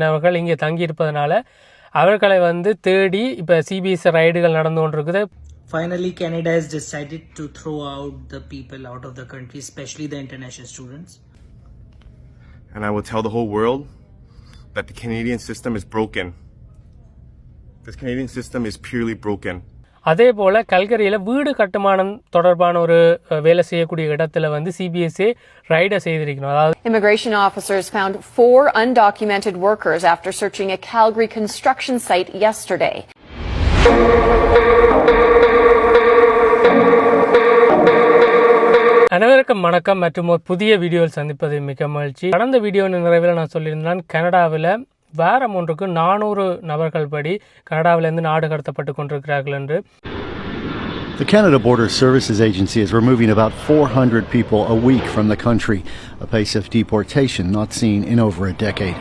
அவர்கள் இங்கே தங்கியிருப்பதனால அவர்களை வந்து தேடி இப்போ சிபிஎஸ்இ ரைடுகள் நடந்து கொண்டிருக்குது. Finally, Canada has decided to throw out the people out of the country, especially the international students. And I will tell the whole world that the Canadian system is broken. This Canadian system is purely broken. அதே போல் கல்கரியில் வீடு கட்டுமானம் தொடர்பான ஒரு வேலை செய்யக்கூடிய இடத்துல வந்து CBSE ரைடை செய்திருக்கணும். அதாவது Immigration officers found 4 undocumented workers after searching a Calgary construction site yesterday. அனைவருக்கும் வணக்கம் மற்றும் ஒரு புதிய வீடியோவில் சந்திப்பது மிக மகிழ்ச்சி. கடந்த வீடியோவின் நிறைவில் நான் சொல்லியிருந்தேன் கனடாவில் வாரம் ஒன்றுக்கு 400 நபர்கள் படி கனடாவிலிருந்து நாடு கடத்தப்பட்டு கொண்டிருக்கிறார்கள் என்று. The Canada Border Services Agency is removing about 400 people a week from the country, a pace of deportation not seen in over a decade.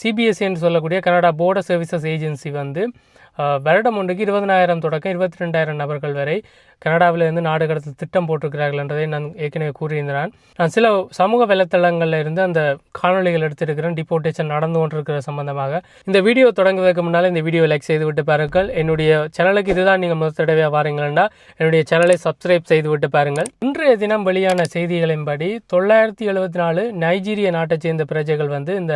CBSE என்று சொல்லக்கூடிய கனடா போர்டர் சர்வீசஸ் ஏஜென்சி வந்து வருடம் ஒன்றுக்கு 20,000 தொடக்கம் 22,000 நபர்கள் வரை கனடாவிலிருந்து நாடு கடத்த திட்டம் போட்டிருக்கிறார்கள் என்றதை நான் ஏற்கனவே கூறியிருந்தேன். நான் சில சமூக வலைத்தளங்களில் இருந்து அந்த காணொலிகள் எடுத்திருக்கிறேன் டிபோர்டேஷன் நடந்து கொண்டிருக்கிற சம்பந்தமாக. இந்த வீடியோ தொடங்குவதற்கு முன்னால் இந்த வீடியோ லைக் செய்துவிட்டு பாருங்கள். என்னுடைய சேனலுக்கு இதுதான் நீங்கள் முதல் தடவையாக வாரீங்களா என்னுடைய சேனலை சப்ஸ்கிரைப் செய்துவிட்டு பாருங்கள். இன்றைய தினம் வெளியான செய்திகளின்படி 974 நைஜீரிய நாட்டைச் சேர்ந்த பிரஜைகள் வந்து இந்த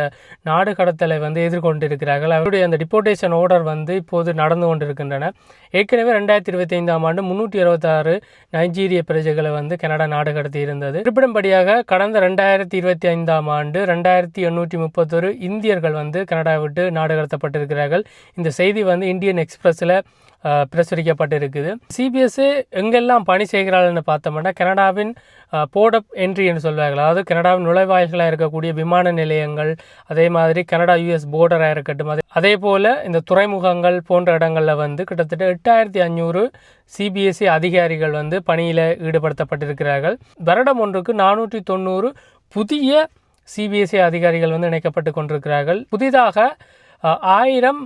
நாடு கடத்தலை வந்து எதிர்கொண்டிருக்கிறார்கள். அவருடைய அந்த டிபோர்டேஷன் ஆர்டர் வந்து இப்போது நடந்து கொண்டிருக்கின்றன. ஏற்கனவே 2025ஆம் ஆண்டு 326 நைஜீரிய பிரஜைகளை வந்து கனடா நாடு கடத்தி இருந்தது. குறிப்பிடும்படியாக கடந்த 2025ஆம் ஆண்டு 2831 இந்தியர்கள் வந்து கனடா விட்டு நாடு கடத்தப்பட்டிருக்கிறார்கள். இந்த செய்தி வந்து இந்தியன் எக்ஸ்பிரஸில் பிரசுரிக்கப்பட்டிருக்குது. சிபிஎஸ்இ எங்கெல்லாம் பணி செய்கிறாள்னு பார்த்தோம்னா கனடாவின் போர்ட் ஆஃப் என்ட்ரி என்று சொல்வார்கள். அதாவது கனடாவின் நுழைவாயில்களாக இருக்கக்கூடிய விமான நிலையங்கள், அதே மாதிரி கனடா யூஎஸ் போர்டராக இருக்கட்டும், அதே போல் இந்த துறைமுகங்கள் போன்ற இடங்களில் வந்து கிட்டத்தட்ட 8500 சிபிஎஸ்இ அதிகாரிகள் வந்து பணியில் ஈடுபடுத்தப்பட்டிருக்கிறார்கள். வருடம் ஒன்றுக்கு 490 புதிய சிபிஎஸ்இ அதிகாரிகள் வந்து இணைக்கப்பட்டு கொண்டிருக்கிறார்கள். புதிதாக 1000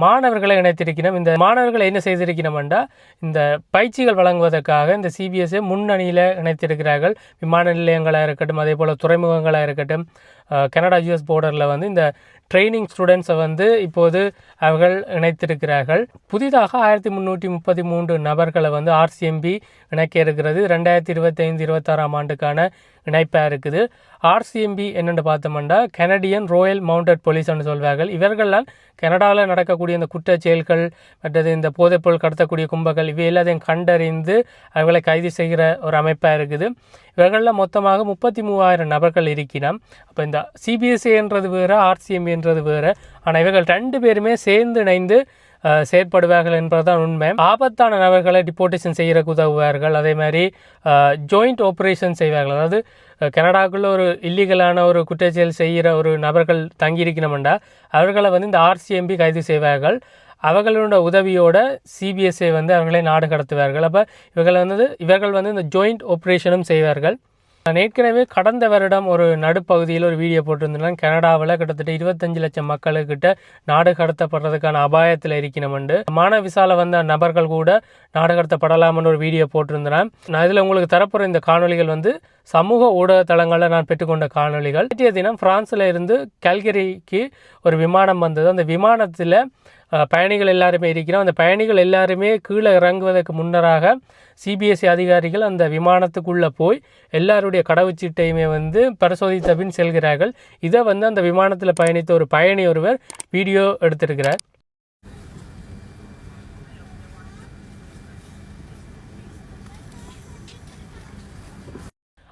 மாணவர்களை இணைத்திருக்கிறோம். இந்த மாணவர்களை என்ன செய்திருக்கிறோம்னா இந்த பயிற்சிகள் வழங்குவதற்காக இந்த சிபிஎஸ்இ முன்னணியில் இணைத்திருக்கிறார்கள். விமான நிலையங்களாக இருக்கட்டும், அதே போல் துறைமுகங்களாக இருக்கட்டும், கனடா யூஎஸ் போர்டரில் வந்து இந்த ட்ரைனிங் ஸ்டூடெண்ட்ஸை வந்து இப்போது அவர்கள் இணைத்திருக்கிறார்கள். புதிதாக 1333 நபர்களை வந்து ஆர்சிஎம்பி இணைக்க இருக்கிறது. 2025-26ஆம் ஆண்டுக்கான இணைப்பாக இருக்குது. ஆர்சிஎம்பி என்னென்னு பார்த்தோம்னா கனடியன் ரோயல் மவுண்டட் போலீஸ்ன்னு சொல்வார்கள். இவர்களால் கனடாவில் நடக்கக்கூடிய இந்த குற்றச் செயல்கள் மற்றது இந்த போதைப்பொருள் கடத்தக்கூடிய கும்பங்கள் இவை எல்லாத்தையும் கண்டறிந்து அவர்களை கைது செய்கிற ஒரு அமைப்பாக இருக்குது. இவர்களில் மொத்தமாக 33,000 நபர்கள் இருக்கிறோம். அப்போ இந்த சிபிஎஸ்இ என்றது வேறு, ஆர்சிஎம்பி என்றது வேறு. ஆனால் இவர்கள் 2 பேருமே சேர்ந்து இணைந்து செயற்படுவார்கள் என்பதுதான் உண்மை. ஆபத்தான நபர்களை டிபோர்டேஷன் செய்கிறக்கு உதவுவார்கள். அதே மாதிரி ஜாயிண்ட் ஆப்ரேஷன் செய்வார்கள். அதாவது கனடாவுக்குள்ள ஒரு இல்லீகலான ஒரு குற்றச்செயல் செய்கிற ஒரு நபர்கள் தங்கியிருக்கணும்டா அவர்களை வந்து இந்த ஆர்சிஎம்பி கைது செய்வார்கள். அவர்களோட உதவியோட சிபிஎஸ்இ வந்து அவர்களை நாடு கடத்துவார்கள். அப்போ இவர்கள் வந்து இந்த ஜாயிண்ட் ஆப்ரேஷனும் செய்வார்கள். நான் ஏற்கனவே கடந்த வருடம் ஒரு நடுப்பகுதியில் ஒரு வீடியோ போட்டிருந்தேன். கனடாவில் கிட்டத்தட்ட 25 லட்சம் மக்களுக்கிட்ட நாடு கடத்தப்படுறதுக்கான அபாயத்தில் இருக்கணும்ண்டு மாணவ விசால வந்த நபர்கள் கூட நாடு கடத்தப்படலாம்னு ஒரு வீடியோ போட்டிருந்தேன். நான் இதில் உங்களுக்கு தரப்போகிற இந்த காணொலிகள் வந்து சமூக ஊடக தளங்களில் நான் பெற்றுக்கொண்ட காணொலிகள். நேற்றைய தினம் பிரான்ஸில் இருந்து கல்கரிக்கு ஒரு விமானம் வந்தது. அந்த விமானத்தில் பயணிகள் எல்லாருமே இருக்கிறோம். அந்த பயணிகள் எல்லாருமே கீழே இறங்குவதற்கு முன்னராக சிபிஎஸ்இ அதிகாரிகள் அந்த விமானத்துக்குள்ளே போய் எல்லாருடைய கடவுச்சீட்டையுமே வந்து பரிசோதித்த பின் செல்கிறார்கள். இதை வந்து அந்த விமானத்தில் பயணித்த ஒரு பயணி ஒருவர் வீடியோ எடுத்திருக்கிறார்.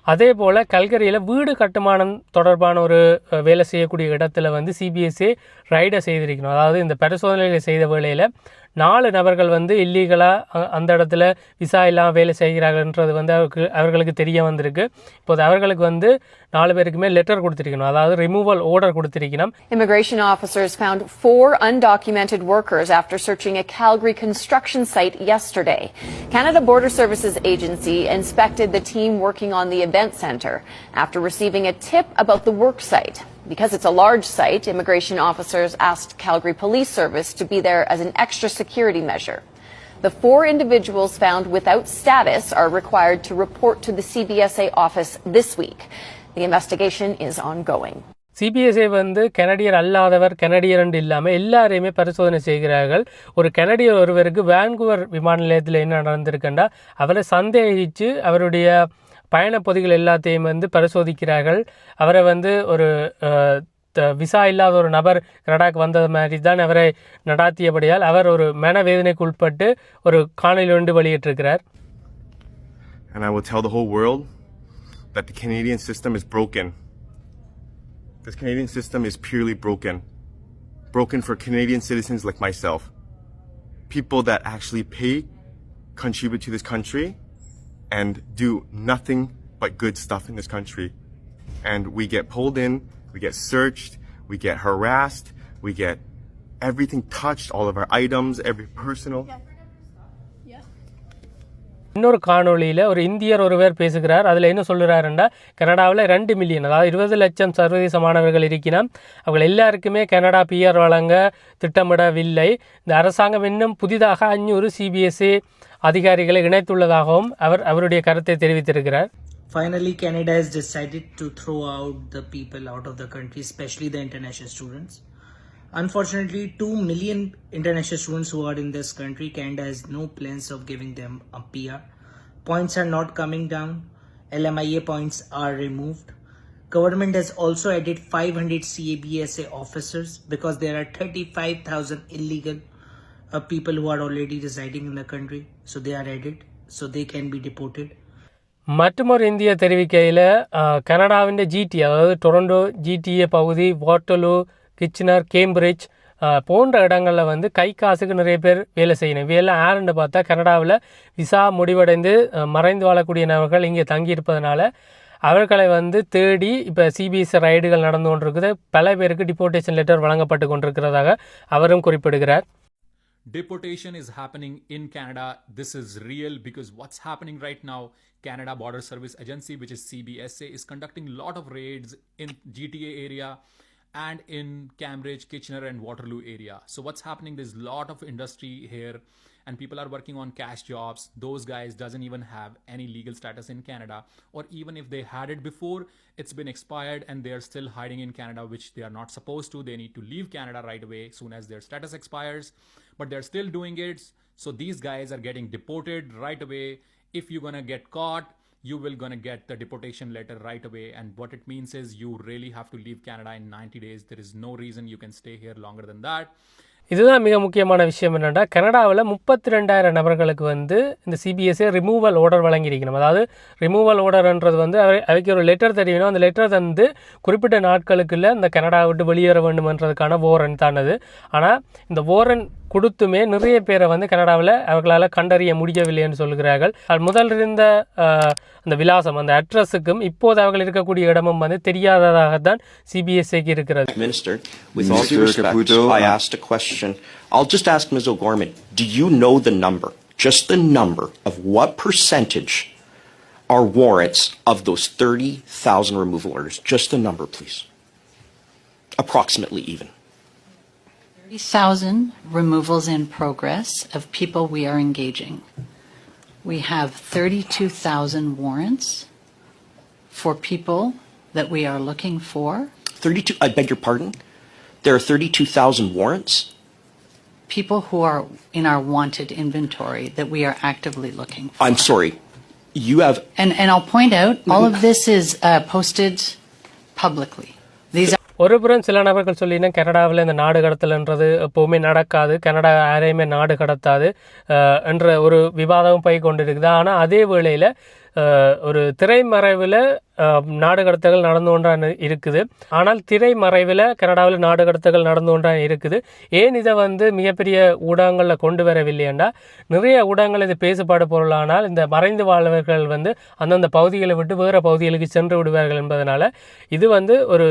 அதே போல் கல்கரியில் வீடு கட்டுமானம் தொடர்பான ஒரு வேலை செய்யக்கூடிய இடத்துல வந்து சிபிஎஸ்இ ரைடை செய்திருக்கணும். அதாவது இந்த பரிசோதனைகளை செய்த வேளையில் 4 நபர்கள் வந்து இல்லீகலாக அந்த இடத்துல விசா இல்லாமல் வேலை செய்கிறார்கள்ன்றது வந்து அவர்களுக்கு தெரிய வந்திருக்கு. இப்போது அவர்களுக்கு வந்து 4 பேருக்குமே லெட்டர் கொடுத்திருக்கணும், அதாவது ரிமூவல் ஆர்டர் கொடுத்திருக்கணும். Immigration officers found 4 undocumented workers after searching a Calgary construction site yesterday. Canada Border Services Agency inspected the team working on the event center after receiving a tip about the work site. Because it's a large site, immigration officers asked Calgary Police Service to be there as an extra security measure. The 4 individuals found without status are required to report to the CBSA office this week. The investigation is ongoing. சிபிஎஸ்ஏ வந்து கனடியர் அல்லாதவர் கனடியர் என்று இல்லாமல் எல்லாரையுமே பரிசோதனை செய்கிறார்கள். ஒரு கனடியர் ஒருவருக்கு Vancouver விமான நிலையத்தில் என்ன நடந்திருக்குன்னா அவரை சந்தேகித்து அவருடைய பயணப்பொதிகள் எல்லாத்தையும் வந்து பரிசோதிக்கிறார்கள். அவரை வந்து ஒரு விசா இல்லாத ஒரு நபர் கனடாக்கு வந்தது மாதிரி தான் அவரை நடாத்தியபடியால் அவர் ஒரு மனவேதனைக்கு உட்பட்டு ஒரு காணொலி ஒன்று வெளியிட்டிருக்கிறார். And I will tell the whole world that the Canadian system is broken. This Canadian system is purely broken. Broken for Canadian citizens like myself. People that actually pay, contribute to this country, and do nothing but good stuff in this country. And we get pulled in, we get searched, we get harassed, we get everything touched, all of our items, every personal. இன்னொரு காணொலியில் ஒரு இந்தியர் ஒருவர் பேசுகிறார். அதில் என்ன சொல்கிறாருன்னா கனடாவில் 2 மில்லியன் அதாவது 20 லட்சம் சர்வதேச மாணவர்கள் இருக்கிறான். அவங்க எல்லாருக்குமே கனடா பிஆர் வழங்க திட்டமிடவில்லை. இந்த அரசாங்கம் இன்னும் புதிதாக 500 சிபிஎஸ்ஏ அதிகாரிகளை இணைத்துள்ளதாகவும் அவருடைய கருத்தை தெரிவித்திருக்கிறார். Finally, Canada has decided to throw out the people out of the country, especially the international students. Unfortunately, 2 million international students who are in this country, Canada has no plans of giving them a PR. Points are not coming down. LMIA points are removed. Government has also added 500 CABSA officers because there are 35,000 illegal people who are already residing in the country. So they are added so they can be deported. மற்றொரு இந்திய தெரிவிக்கையில் கனடாவின் GT அதாவது Toronto GTA பகுதி, Waterloo, Kitchener, Cambridge போன்ற இடங்களில் வந்து கை காசுக்கு நிறைய பேர் வேலை செய்யணும். இவையெல்லாம் யாருன்னு பார்த்தா கனடாவில் விசா முடிவடைந்து மறைந்து வாழக்கூடிய நபர்கள் இங்கே தங்கியிருப்பதனால அவர்களை வந்து தேடி இப்போ சிபிஎஸ்சி ரைடுகள் நடந்து கொண்டிருக்குது. பல பேருக்கு டிபோர்டேஷன் லெட்டர் வழங்கப்பட்டு கொண்டிருக்கிறதாக அவரும் குறிப்பிடுகிறார். Deportation is happening in Canada. This is real because what's happening right now, Canada Border Service Agency, which is CBSA, is conducting a lot of raids in GTA area and in Cambridge, Kitchener and Waterloo area. So what's happening, there's a lot of industry here and people are working on cash jobs. Those guys doesn't even have any legal status in Canada, or even if they had it before, it's been expired and they're still hiding in Canada, which they are not supposed to. They need to leave Canada right away soon as their status expires, but they're still doing it. So these guys are getting deported right away. If you're gonna get caught, you will gonna get the deportation letter right away, and what it means is you really have to leave Canada in 90 days. There is no reason you can stay here longer than that. இதுதான் மிக முக்கியமான விஷயம் என்னென்னா கனடாவில் 32,000 நபர்களுக்கு வந்து இந்த சிபிஎஸ்ஏ removal order வழங்கியிருக்கணும். அதாவது ரிமூவல் ஆர்டர்ன்றது வந்து அவைக்கு ஒரு லெட்டர் தெரியணும். அந்த லெட்டர் வந்து குறிப்பிட்ட நாட்களுக்குள்ள இந்த கனடா விட்டு வெளியேற வேண்டும்ன்றதுக்கான வாரண்ட் தானது. ஆனால் இந்த வாரண்ட் கொடுத்துமே நிறைய பேரை வந்து கனடாவில் அவர்களால் கண்டறிய முடியவில்லைன்னு சொல்கிறார்கள். முதல் இருந்த அந்த விலாசம் அந்த அட்ரஸுக்கும் இப்போது அவர்கள் இருக்கக்கூடிய இடமும் வந்து தெரியாததாகத்தான் சிபிஎஸ்ஏக்கு இருக்கிறது. Minister, with all due respect, I asked a question. I'll just ask Ms. O'Gorman, do you know the number, just the number of what percentage are warrants of those 30,000 removal orders? Just the number, please. Approximately even. 30,000 removals in progress of people we are engaging. We have 32,000 warrants for people that we are looking for. 32, I beg your pardon? There are 32,000 warrants? People who are in our wanted inventory that we are actively looking for. I'm sorry. You have... And I'll point out, all of this is posted publicly. These are ஒருபுறம் சில நபர்கள் சொல்லினா கனடாவில் இந்த நாடு கடத்தல்ன்றது எப்போவுமே நடக்காது, Canada யாரையுமே நாடு கடத்தாது என்ற ஒரு விவாதமும் போய் கொண்டிருக்குது. ஆனால் அதே வேளையில் ஒரு திரைமறைவில் நாடு கடத்தல்கள் நடந்து கொண்டான் இருக்குது. ஆனால் திரைமறைவில் கனடாவில் நாடு கடத்தல்கள் நடந்து கொண்டான் இருக்குது. ஏன் இதை வந்து மிகப்பெரிய ஊடகங்களில் கொண்டு வரவில்லையென்றா நிறைய ஊடகங்கள் இது பேசுபாடு பொருளானால் இந்த மறைந்து வாழ்வர்கள் வந்து அந்தந்த பகுதிகளை விட்டு வேறு பகுதிகளுக்கு சென்று விடுவார்கள் என்பதனால இது வந்து ஒரு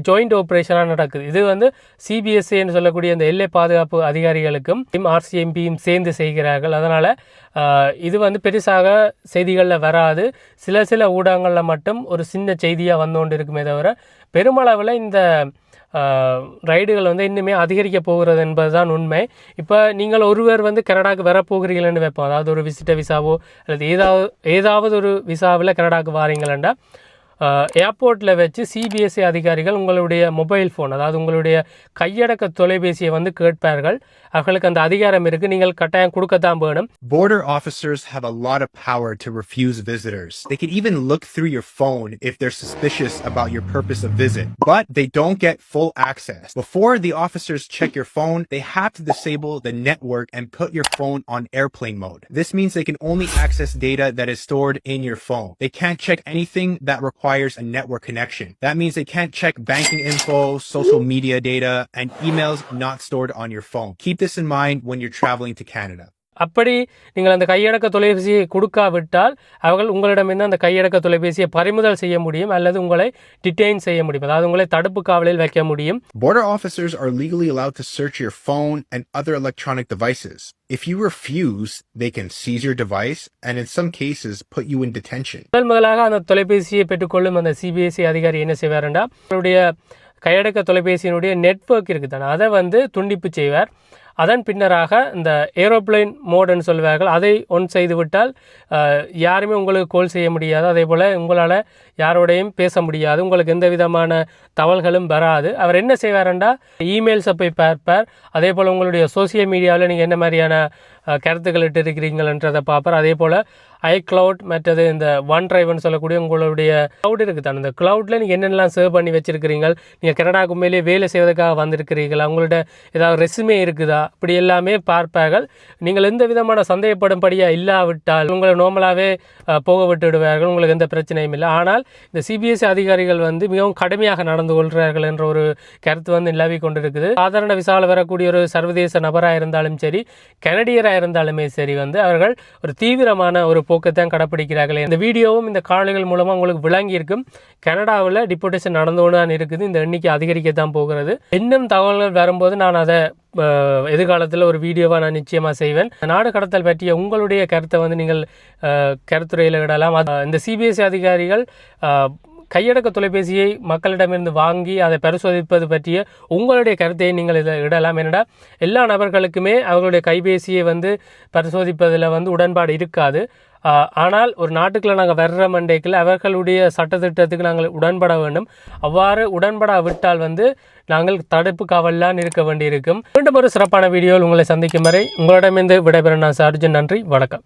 ஜாயிண்ட் ஆப்ரேஷனாக நடக்குது. இது வந்து சிபிஎஸ்ஏன்னு சொல்லக்கூடிய அந்த எல்லை பாதுகாப்பு அதிகாரிகளுக்கும் ஆர்சிஎம்பியும் சேர்ந்து செய்கிறார்கள். அதனால் இது வந்து பெருசாக செய்திகளில் வராது. சில ஊடகங்களில் மட்டும் ஒரு சின்ன செய்தியாக வந்து கொண்டு இருக்குமே தவிர பெருமளவில் இந்த ரைடுகள் வந்து இன்னுமே அதிகரிக்க போகிறது என்பது தான் உண்மை. இப்போ நீங்கள் ஒருவர் வந்து கனடாவுக்கு வரப்போகிறீர்கள்னு வைப்போம், அதாவது ஒரு விசிட்டர் விசாவோ அல்லது ஏதாவது ஒரு விசாவில் கனடாவுக்கு வாரீங்களா ஏர்போர்ட்டில் வச்சு சிபிஎஸ்இ அதிகாரிகள் உங்களுடைய மொபைல் ஃபோன், அதாவது உங்களுடைய கையடக்க தொலைபேசியை வந்து கேட்பார்கள். அவர்களுக்கு அந்த அதிகாரம் இருக்குது, நீங்கள் கட்டாயம் கொடுக்கத்தான் வேணும். Border officers have a lot of power to refuse visitors. They can even look through your phone if they're suspicious about your purpose of visit, but they don't get full access. Before the officers check your phone, they have to disable the network and put your phone on airplane mode. This means they can only access data that is stored in your phone. They can't check anything that requires a network connection. That means they can't check banking info, social media data, and emails not stored on your phone. Keep this in mind when you're traveling to Canada. அப்படி நீங்கள் அந்த கையடக்க தொலைபேசியை கொடுக்காவிட்டால் அவர்கள் உங்களிடமிருந்து அந்த கையடக்க தொலைபேசியை பறிமுதல் செய்ய முடியும் அல்லது உங்களை டிடெயின் செய்ய முடியும், அதாவது உங்களை தடுப்பு காவலில் வைக்க முடியும். Border officers are legally allowed to search your phone and other electronic devices. If you refuse, they can seize your device and in some cases put you in detention. முதலாக அந்த தொலைபேசியை பெற்றுக்கொள்ளும் அந்த சிபிஎஸ்இ அதிகாரி என்ன செய்வார்னா, அவருடைய கையடக்க தொலைபேசியினுடைய நெட்வொர்க் இருக்குதானே அதை வந்து துண்டிப்பு செய்வார். அதன் பின்னராக இந்த ஏரோப்ளைன் மோடுன்னு சொல்வார்கள், அதை ஒன் செய்து விட்டால் யாருமே உங்களுக்கு கால் செய்ய முடியாது. அதே போல் உங்களால் யாரோடையும் பேச முடியாது, உங்களுக்கு எந்த விதமான தகவல்களும் வராது. அவர் என்ன செய்வார்ண்டா, இமெயில்ஸை போய் பார்ப்பார். அதே போல் உங்களுடைய சோசியல் மீடியாவில் நீங்கள் என்ன மாதிரியான கருத்துக்கள் இட்டு இருக்கிறீங்களன்றதை பார்ப்பார். அதே போல் ஐக்ளவுட் மற்றது இந்த ஒன் டிரைவ்னு சொல்லக்கூடிய உங்களுடைய க்ளவுட் இருக்குது தானே, இந்த க்ளவுடில் நீங்கள் என்னென்னலாம் சேவ் பண்ணி வச்சுருக்கிறீங்க, நீங்கள் கனடாவுக்கு உண்மையிலே வேலை செய்வதற்காக வந்திருக்கிறீங்களா, உங்கள்ட்ட ஏதாவது ரெசுமே இருக்குதா, இப்படி எல்லாமே பார்ப்பார்கள். நீங்கள் எந்த விதமான சந்தேகப்படும்படியாக இல்லாவிட்டால் உங்களை நார்மலாகவே போக விட்டுவிடுவார்கள், உங்களுக்கு எந்த பிரச்சனையும் இல்லை. ஆனால் இந்த சிபிஎஸ்இ அதிகாரிகள் வந்து மிகவும் கடுமையாக நடந்து கொள்கிறார்கள் என்ற ஒரு கருத்து வந்து நிலவி கொண்டிருக்குது. சாதாரண விசாவில் வரக்கூடிய ஒரு சர்வதேச நபராக இருந்தாலும் சரி, கனடியராக இருந்தாலுமே சரி, வந்து அவர்கள் ஒரு தீவிரமான ஒரு போக்கத்தான் கடைப்பிடிக்கிறார்கள். இந்த வீடியோவும் இந்த காணொளிகள் மூலமாக உங்களுக்கு விளங்கி இருக்கும். கனடாவில் டிபோர்டேஷன் நடந்து கொண்டு தான் இருக்குது, இந்த எண்ணிக்கை அதிகரிக்கத்தான் போகிறது. இன்னும் தகவல்கள் வரும்போது நான் அதை எதிர்காலத்தில் ஒரு வீடியோவாக நான் நிச்சயமாக செய்வேன். நாடு கடத்தல் பற்றிய உங்களுடைய கருத்தை வந்து நீங்கள் கருத்துரையில் விடலாம். இந்த சிபிஎஸ்இ அதிகாரிகள் கையடக்க தொலைபேசியை மக்களிடமிருந்து வாங்கி அதை பரிசோதிப்பது பற்றிய உங்களுடைய கருத்தை நீங்கள் இதில் இடலாம். என்னடா எல்லா நபர்களுக்குமே அவர்களுடைய கைபேசியை வந்து பரிசோதிப்பதில் வந்து உடன்பாடு இருக்காது. ஆனால் ஒரு நாட்டுக்குள்ளே நாங்கள் வர்ற மண்டைக்குள்ள அவர்களுடைய சட்டத்திட்டத்துக்கு நாங்கள் உடன்பட வேண்டும். அவ்வாறு உடன்பட விட்டால் வந்து நாங்கள் தடுப்பு காவல்லாம் இருக்க வேண்டியிருக்கும். மீண்டும் ஒரு சிறப்பான வீடியோவில் உங்களை சந்திக்கும் வரை உங்களிடமிருந்து விடைபெற நான் அர்ஜுன். நன்றி, வணக்கம்.